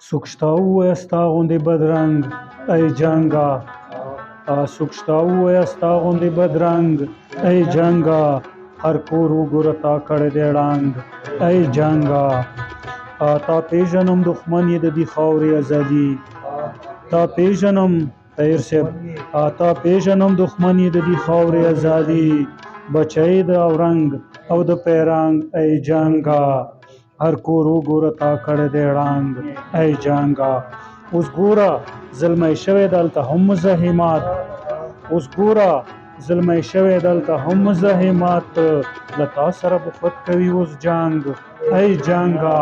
څوک شته ووایه ستا غوندې بدرنګ ای جنګه څوک شته ووایه ستا غوندې بدرنګ ای جنګه هر کور وګوره تا کړی دی ړنګ ای جنګه تا پېژنم دښمن یې د دې خاورې ازادي تا پېژنم طاهر صاحب تا پېژنم دښمن یې د دې خاورې ازادي بچی د اورنګ او د پیرنګ ای جنګه هر کور وګوره تا کړی دی ړنګ ای جنګه اوس ګوره زلمی شوی دلته هم مزاحمات اوس ګوره زلمی شوی دلته هم مزاحمات له تا سره به خود کوي اوس جنګ ای جنګه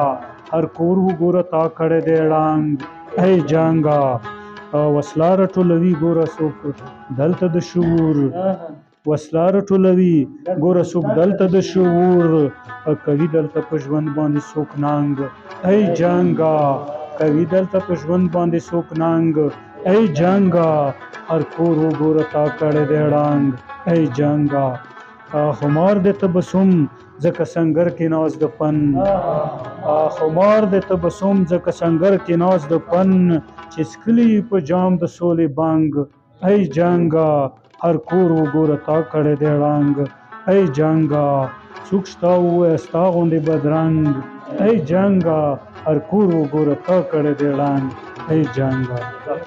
هر کور وګوره تا کړی دی ړنګ ای جنګه وسله راټولوي ګوره څوک دلته د شعور وسله راټولوي ګوره څوک دلته د شعور کوي دلته په ژوند باندې څوک ننګ ای جنګه کوي دلته په ژوند باندې څوک ننګ ای جنګه هر کور وګوره تا کړی دی ړنګ ای جنګه خمار د تبسم ځکه سنګر کې ناز د فن خمار د تبسم ځکه سنګر کې ناز د فن چې څکلي په جام د سولې بنګ ای جنګه هر کور وګوره تا کړی دی ړنګ ای جنګه څوک شته ووایه ستا غوندې بدرنګ ای جنګه هر کور وګوره تا کړی دی ړنګ ای جنګه